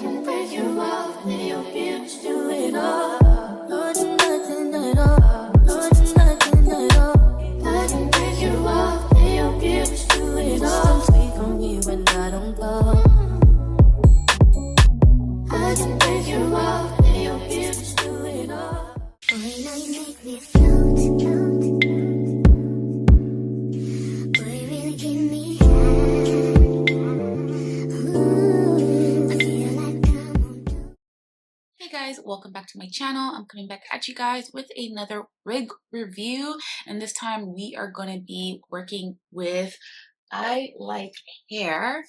didn't break you off, let your beauties do it all. No, nothing at all. No, nothing at all. I didn't break you off, let your beauties do it all. Sweet from me when I don't go. I didn't break you off, let your beauties do it all. Boy, now you make me float, float. Boy, you really give me high. Ooh, I feel like I'm on top. Hey guys, welcome back to my channel. I'm coming back at you guys with another wig review, and this time we are going to be working with Ilikehair.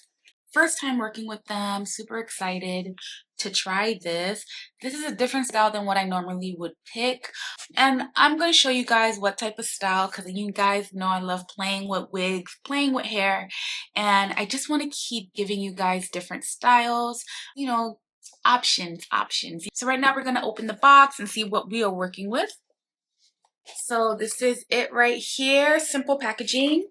First time working with them, super excited to try this. This is a different style than what I normally would pick, and I'm going to show you guys what type of style, because you guys know I love playing with wigs, playing with hair, and I just want to keep giving you guys different styles, you know, options. So right now we're going to open the box and see what we are working with. So this is it right here, simple packaging.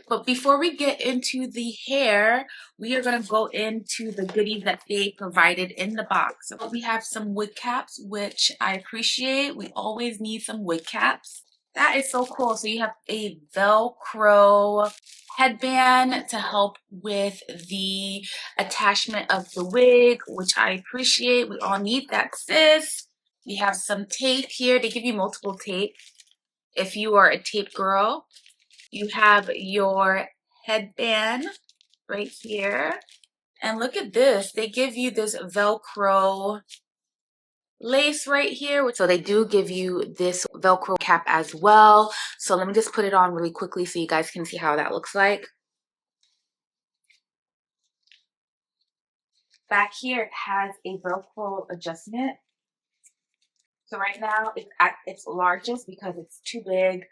But before we get into the hair, we are going to go into the goodies that they provided in the box. So we have some wig caps, which I appreciate. We always need some wig caps. That is so cool. So you have a Velcro headband to help with the attachment of the wig, which I appreciate. We all need that, sis. We have some tape here. They give you multiple tape if you are a tape girl. You have your headband right here. And look at this. They give you this Velcro lace right here. So they do give you this Velcro cap as well. So let me just put it on really quickly so you guys can see how that looks like. Back here it has a Velcro adjustment. So right now it's at its largest because it's too big.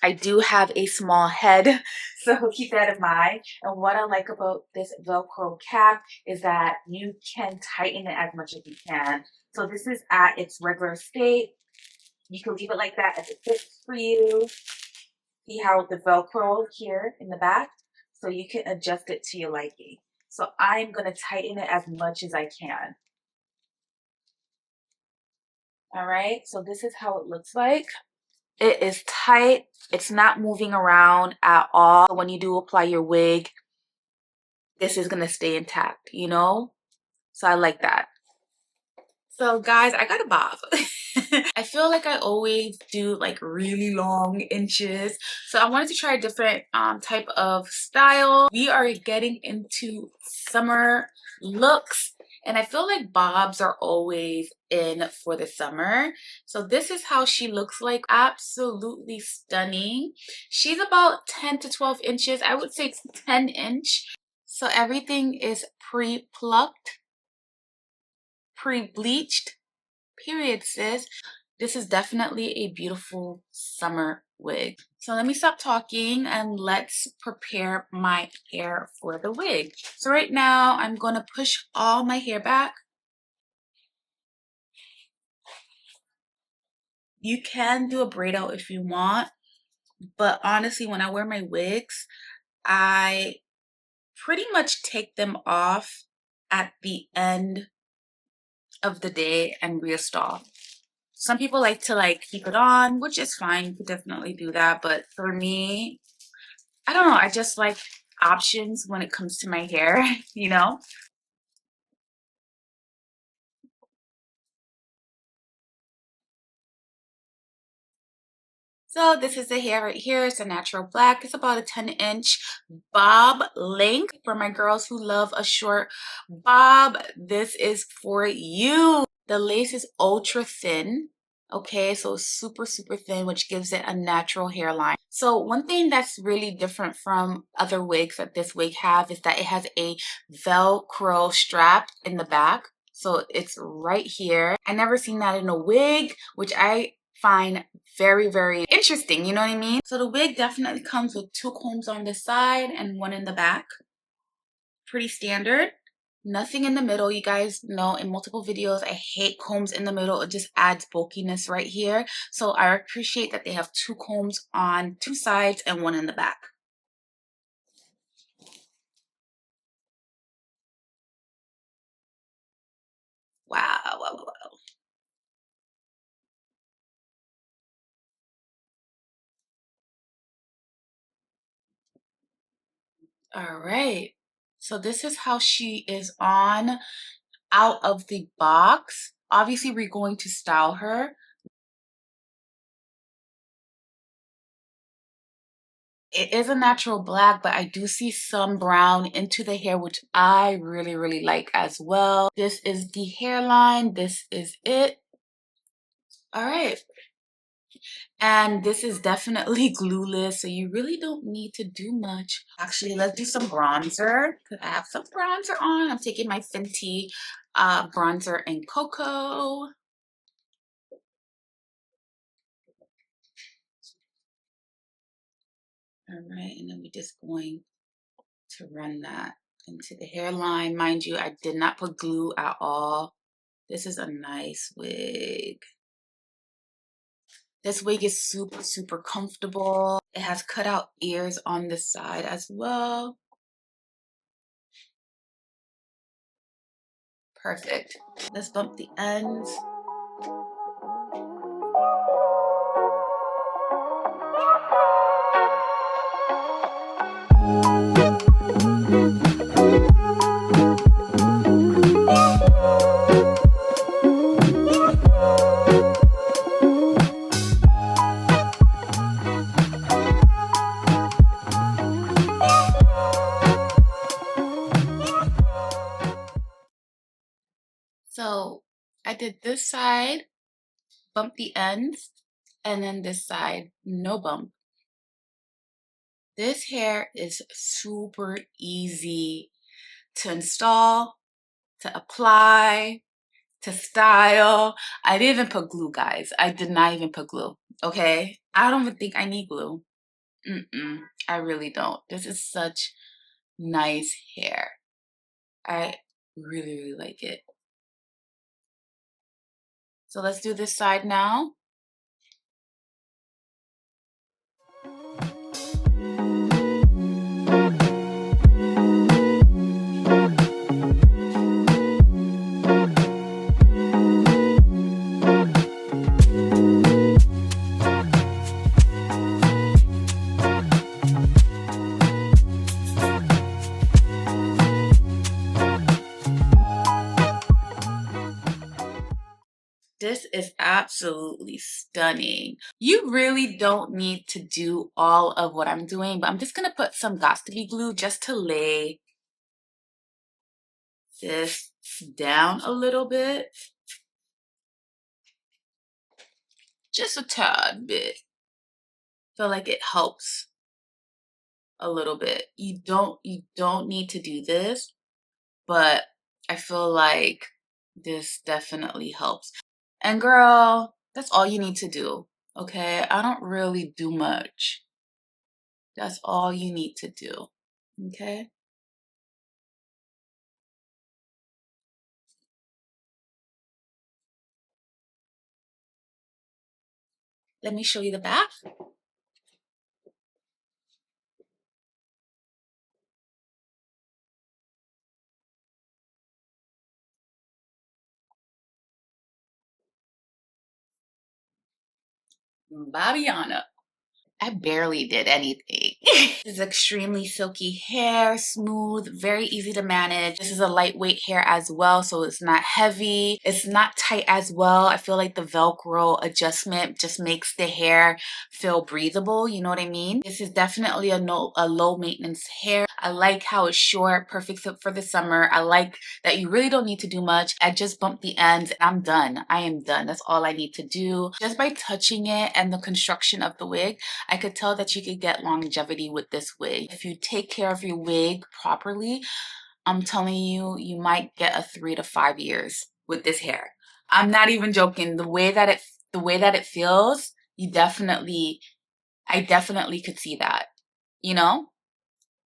I do have a small head, so keep that in mind. And what I like about this Velcro cap is that you can tighten it as much as you can. So this is at its regular state. You can leave it like that if it fits for you. See how the Velcro here in the back? So you can adjust it to your liking. So I'm going to tighten it as much as I can. All right, so this is how it looks like. It is tight. It's not moving around at all. When you do apply your wig, this is going to stay intact, you know? So I like that. So guys, I got a bob. I feel like I always do like really long inches. So I wanted to try a different type of style. We are getting into summer looks. And I feel like bobs are always in for the summer. So this is how she looks like. Absolutely stunning. She's about 10 to 12 inches. I would say it's 10 inch. So everything is pre-plucked, pre-bleached, period, sis. This is definitely a beautiful summer wig. So let me stop talking and let's prepare my hair for the wig. So right now I'm going to push all my hair back. You can do a braid out if you want, but honestly when I wear my wigs, I pretty much take them off at the end of the day and reinstall. Some people like to keep it on, which is fine. You could definitely do that. But for me, I don't know. I just like options when it comes to my hair, you know? So this is the hair right here. It's a natural black. It's about a 10-inch bob length. For my girls who love a short bob, this is for you. The lace is ultra thin. Okay, so super thin, which gives it a natural hairline. So one thing that's really different from other wigs that this wig have is that it has a Velcro strap in the back. So it's right here. I never seen that in a wig, which I find very interesting, you know what I mean? So the wig definitely comes with 2 combs on the side and 1 in the back. Pretty standard. Nothing in the middle. You guys know in multiple videos I hate combs in the middle. It just adds bulkiness right here. So I appreciate that they have 2 combs on 2 sides and 1 in the back. well. All right. So this is how she is on out of the box. Obviously, we're going to style her. It is a natural black, but I do see some brown into the hair, which I really, really like as well. This is the hairline. This is it. All right. And this is definitely glueless, so you really don't need to do much. Actually, let's do some bronzer, because I have some bronzer on. I'm taking my Fenty bronzer in Cocoa. All right, and then we're just going to run that into the hairline. Mind you, I did not put glue at all. This is a nice wig. This wig is super, super comfortable. It has cutout ears on the side as well. Perfect. Let's bump the ends. So I did this side, bump the ends, and then this side, no bump. This hair is super easy to install, to apply, to style. I didn't even put glue, guys. I did not even put glue, okay? I don't even think I need glue. I really don't. This is such nice hair. I really, really like it. So let's do this side now. This is absolutely stunning. You really don't need to do all of what I'm doing, but I'm just gonna put some Got2b glue just to lay this down a little bit. Just a tad bit. Feel like it helps a little bit. You don't need to do this, but I feel like this definitely helps. And girl, that's all you need to do, okay? I don't really do much. That's all you need to do, okay? Let me show you the back. Babiana. I barely did anything. This is extremely silky hair, smooth, very easy to manage. This is a lightweight hair as well, so it's not heavy. It's not tight as well. I feel like the Velcro adjustment just makes the hair feel breathable, you know what I mean? This is definitely a low maintenance hair. I like how it's short, perfect fit for the summer. I like that you really don't need to do much. I just bump the ends and I'm done. I am done. That's all I need to do. Just by touching it and the construction of the wig, I could tell that you could get longevity with this wig. If you take care of your wig properly, I'm telling you, you might get a 3 to 5 years with this hair. I'm not even joking. The way that it feels, I definitely could see that, you know?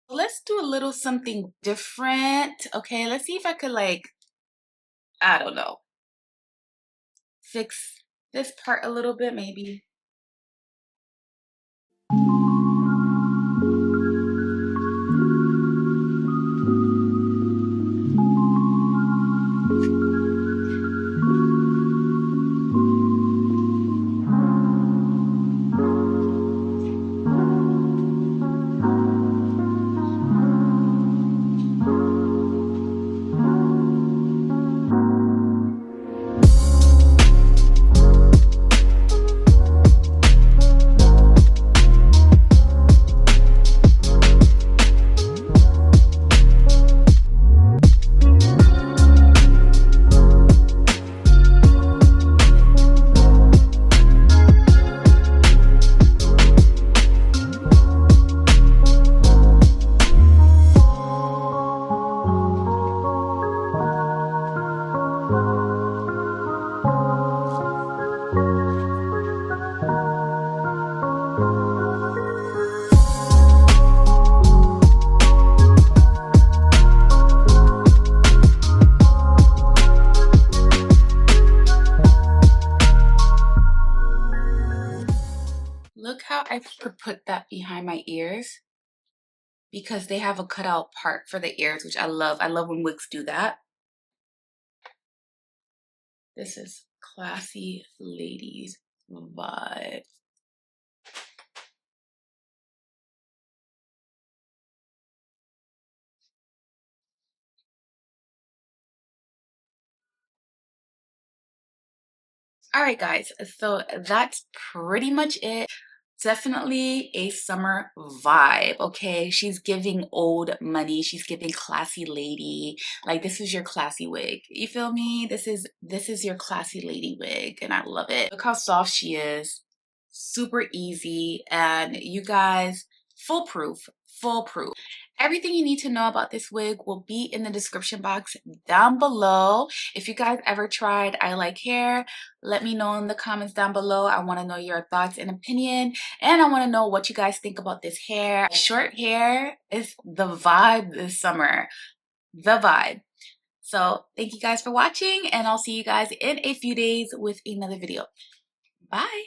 Let's do a little something different. Okay, let's see if I could I don't know, fix this part a little bit maybe. I could put that behind my ears because they have a cutout part for the ears, which I love. I love when wigs do that. This is classy ladies vibe. All right, guys, so that's pretty much it. Definitely a summer vibe, okay? She's giving old money. She's giving classy lady. Like, this is your classy wig. You feel me? This is your classy lady wig, and I love it. Look how soft she is. Super easy, and you guys, foolproof, foolproof. Everything you need to know about this wig will be in the description box down below. If you guys ever tried I Like Hair, let me know in the comments down below. I want to know your thoughts and opinion, and I want to know what you guys think about this hair. Short hair is the vibe this summer. The vibe. So thank you guys for watching, and I'll see you guys in a few days with another video. Bye.